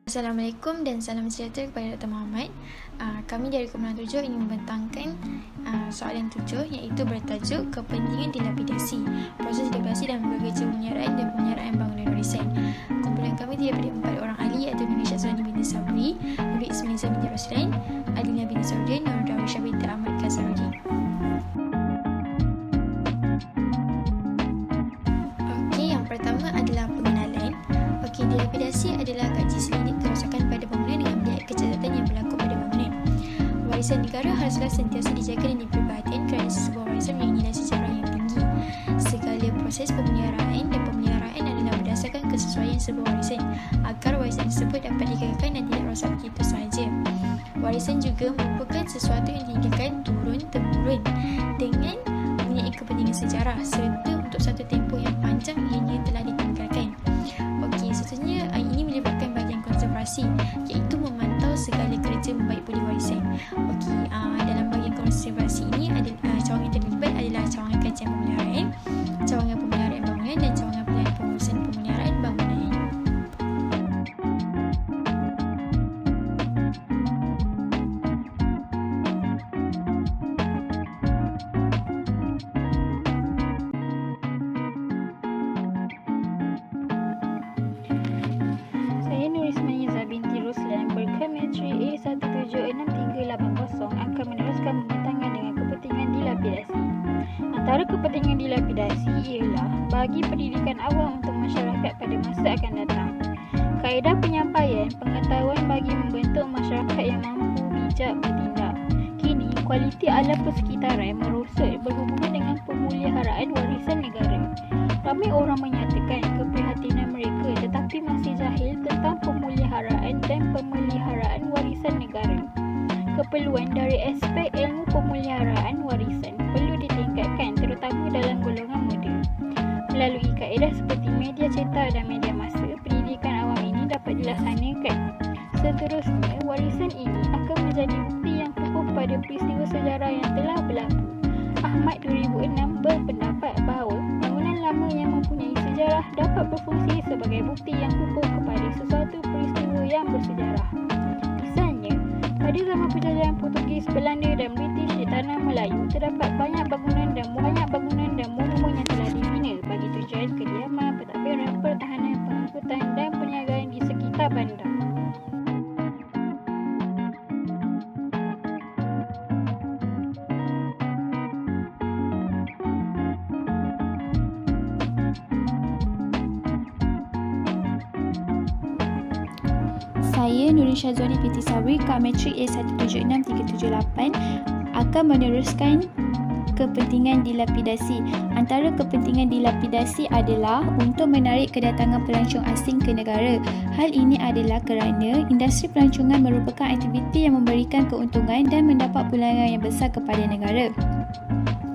Assalamualaikum dan salam sejahtera kepada Dr. Muhammad. Kami dari Kumpulan 7 ingin membentangkan soalan 7 iaitu bertajuk kepentingan dilapidasi, proses dilapidasi dalam kerja penyiaran dan penyiaran bangunan warisan. Kumpulan kami terdiri daripada 4 orang ahli iaitu Nuri Syazwani binti Sabri, Nabi Ismail binti Roslan, Adilina binti Saudin, Nur Darwisha binti Ahmad Kasarudin. Okey, yang pertama adalah pengenalan. Dilapidasi adalah kaji selidik kerosakan pada bangunan dengan melihat kecacatan yang berlaku pada bangunan. Warisan negara haruslah sentiasa dijaga dan diberi perhatian kerana sebuah warisan mempunyai nilai sejarah yang tinggi. Segala proses pemeliharaan dan pemeliharaan adalah berdasarkan kesesuaian sebuah warisan agar warisan tersebut dapat dikekalkan dan tidak rosak begitu sahaja. Warisan juga merupakan sesuatu yang ditinggalkan turun-temurun dengan mempunyai kepentingan sejarah serta untuk satu tempoh yang panjang ianya telah ditinggalkan. Seterusnya, ini melibatkan bahagian konservasi iaitu memantau segala kerja membaik pulih warisan. Dalam bahagian konservasi ini cawangan yang terlibat adalah cawangan kajian pemeliharaan, cawangan pemeliharaan bangunan dan cawangan pengurusan pemeliharaan bangunan. Geometri A1763880 akan meneruskan pembentangan dengan kepentingan dilapidasi. Antara kepentingan dilapidasi ialah bagi pendidikan awam untuk masyarakat pada masa akan datang. Kaedah penyampaian pengetahuan bagi membentuk masyarakat yang mampu bijak bertindak. Kini, kualiti alam persekitaran merosot berhubungan dengan pemeliharaan warisan negara. Ramai orang menyatakan keprihatinan mereka tetapi masih jahil tentang pemeliharaan dan pemeliharaan warisan negara. Keperluan dari aspek ilmu pemeliharaan warisan perlu ditingkatkan terutama dalam golongan muda. Melalui kaedah seperti media cetak dan media massa, pendidikan awam ini dapat dilaksanakan. Seterusnya, warisan ini akan menjadi bukti yang kukuh pada peristiwa sejarah yang telah berlaku. Ahmad 2006 berpendapat bahawa bangunan lama yang mempunyai sejarah dapat berfungsi sebagai bukti yang kukuh kepada sesuatu peristiwa yang bersejarah. Misalnya, pada zaman penjajahan Portugis, Belanda dan British di tanah Melayu, terdapat banyak bangunan dan monumen yang telah dibina bagi tujuan kediaman, pentadbiran, pertahanan, pengangkutan dan perniagaan di sekitar bandar. Saya, Nuri Syazwani binti Sabri, Geometri A17638 akan meneruskan kepentingan dilapidasi. Antara kepentingan dilapidasi adalah untuk menarik kedatangan pelancong asing ke negara. Hal ini adalah kerana industri pelancongan merupakan aktiviti yang memberikan keuntungan dan mendapat pulangan yang besar kepada negara.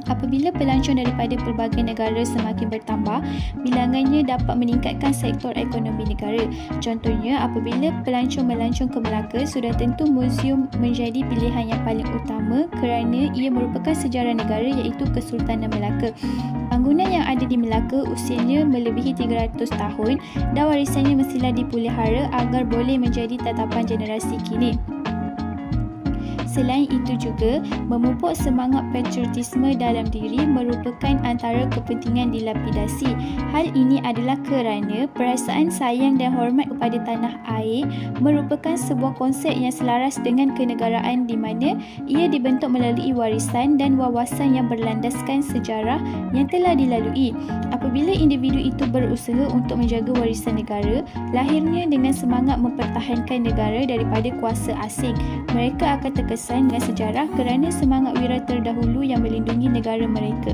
Apabila pelancong daripada pelbagai negara semakin bertambah, bilangannya dapat meningkatkan sektor ekonomi negara. Contohnya, apabila pelancong melancong ke Melaka, sudah tentu muzium menjadi pilihan yang paling utama kerana ia merupakan sejarah negara iaitu Kesultanan Melaka. Bangunan yang ada di Melaka usianya melebihi 300 tahun dan warisannya mestilah dipelihara agar boleh menjadi tatapan generasi kini. Selain itu juga, memupuk semangat patriotisme dalam diri merupakan antara kepentingan dilapidasi. Hal ini adalah kerana perasaan sayang dan hormat kepada tanah air merupakan sebuah konsep yang selaras dengan kenegaraan di mana ia dibentuk melalui warisan dan wawasan yang berlandaskan sejarah yang telah dilalui. Apabila individu itu berusaha untuk menjaga warisan negara, lahirnya dengan semangat mempertahankan negara daripada kuasa asing. Mereka akan terkesan dengan sejarah kerana semangat wira terdahulu yang melindungi negara mereka.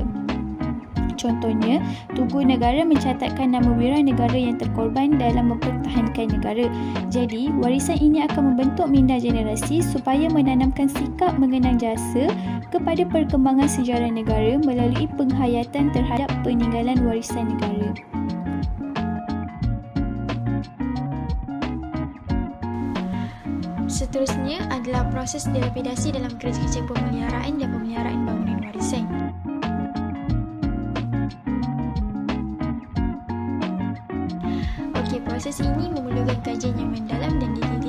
Contohnya, Tugu Negara mencatatkan nama wira negara yang terkorban dalam mempertahankan negara. Jadi, warisan ini akan membentuk minda generasi supaya menanamkan sikap mengenang jasa kepada perkembangan sejarah negara melalui penghayatan terhadap peninggalan warisan negara. Seterusnya adalah proses dilapidasi dalam kerja-kerja pemeliharaan dan pemeliharaan bangunan warisan. Proses ini memerlukan kajian yang mendalam dan diteliti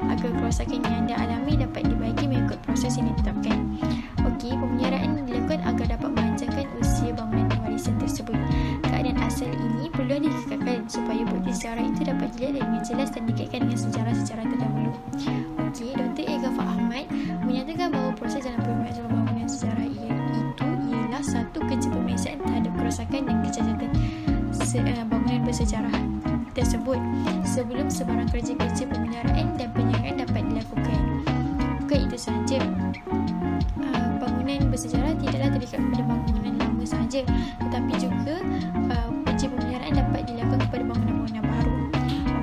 agar kerosakan yang anda alami dapat dibahagi mengikut proses yang ditetapkan. Okey, pemeliharaan dilakukan agar dapat memanjangkan usia bangunan warisan tersebut. Keadaan asal ini perlu dikekalkan supaya bukti sejarah itu dapat dilihat dengan jelas dan dikaitkan dengan sejarah-sejarah terdahulu. Okey, Dr. A. Ghaffar Ahmad menyatakan bahawa proses dalam pemeriksaan bangunan sejarah itu ialah satu kerja pemeriksaan terhadap kerosakan dan kecacatan bangunan bersejarah tersebut sebelum sebarang kerja-kerja pemeliharaan dan penjagaan dapat dilakukan. Bukan itu sahaja, bangunan bersejarah tidaklah terikat kepada bangunan lama sahaja, tetapi juga kerja pemeliharaan dapat dilakukan kepada bangunan-bangunan baru.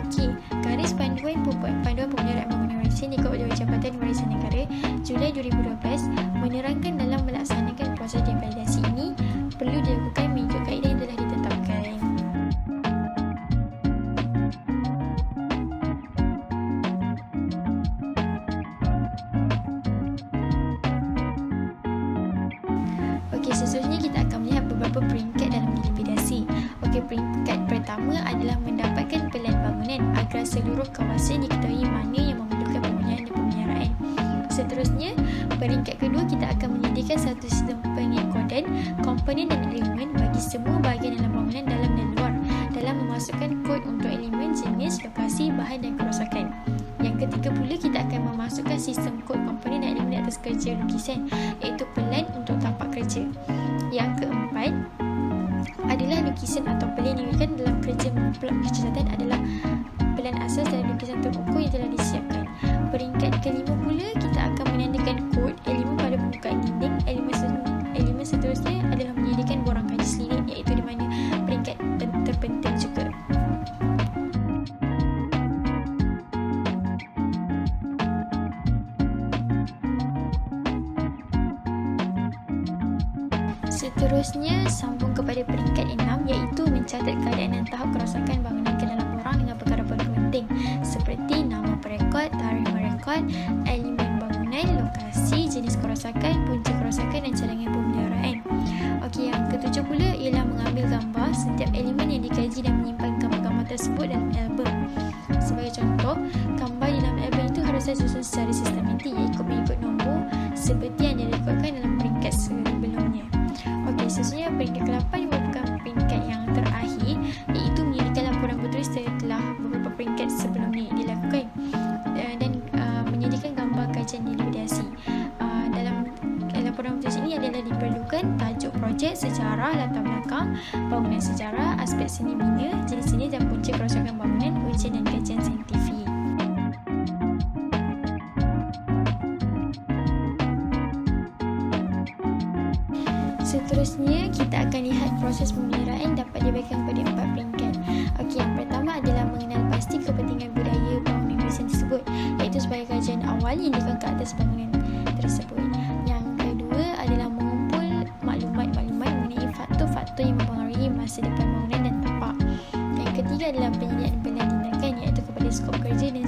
Okey, garis panduan pemeliharaan bangunan warisan dikut oleh Jabatan Warisan Negara Julai 2012 menerangkan dalam melaksanakan proses validasi ini perlu dilakukan mengikut kaedah yang telah ditetapkan. Okey, seterusnya kita akan melihat beberapa peringkat dalam dilapidasi. Okey, peringkat pertama adalah mendapatkan pelan bangunan agar seluruh kawasan diketahui mana yang memerlukan pemeliharaan dan pemeliharaan. Seterusnya, peringkat kedua kita akan menyediakan satu sistem pengekodan komponen dan elemen bagi semua bahagian dalam bangunan dalam dan luar dalam memasukkan kod untuk elemen, jenis, lokasi, bahan dan kerosakan. Yang ketiga pula, kita akan memasukkan sistem kod komponen dan elemen di atas kerja lukisan, iaitu pelan untuk tapak kerja. Yang keempat adalah lukisan atau pelan yang digunakan dalam kerja memplot kecacatan adalah pelan asas dan lukisan terukur yang telah disiapkan. Peringkat kelima pula, kita akan menandakan kod elemen pada permukaan dinding. Elemen seterusnya adalah menyediakan borang kaji selidik, iaitu di mana peringkat terpenting juga. Seterusnya, sambung kepada peringkat 6, iaitu mencatat keadaan dan tahap kerosakan bangunan ke dalam borang dengan perkara-perkara penting seperti nama perekod, tarikh merekod, elemen bangunan, lokasi, jenis kerosakan, punca kerosakan dan cadangan pemeliharaan. Okey, yang ketujuh pula ialah mengambil gambar setiap elemen yang dikaji dan menyimpan gambar-gambar tersebut dalam album. Sebagai contoh, gambar di dalam album itu harus disusun secara sistematik, iaitu mengikut nombor seperti yang direkodkan dalam peringkat sebelumnya. Okey, seterusnya peringkat ke-8 merupakan peringkat yang terakhir, iaitu menyediakan laporan bertulis setelah beberapa peringkat sebelumnya dilakukan dan menyediakan gambar kajian dilapidasi. Dalam laporan bertulis ini adalah diperlukan tajuk projek, sejarah, latar belakang, bangunan sejarah, aspek seni bina, jenis-jenis dan punca kerosakan bangunan, ujian dan kajian saintifik. Seterusnya, kita akan lihat proses pemeliharaan dapat dibagikan kepada 4 peringkat. Okey, yang pertama adalah mengenal pasti kepentingan budaya bangunan warisan tersebut, iaitu sebagai kajian awal yang dilakukan ke atas bangunan tersebut. Yang kedua adalah mengumpul maklumat-maklumat mengenai faktor-faktor yang mempengaruhi masa depan bangunan dan tapak. Yang ketiga adalah penyediaan pelan tindakan, iaitu kepada skop kerja dan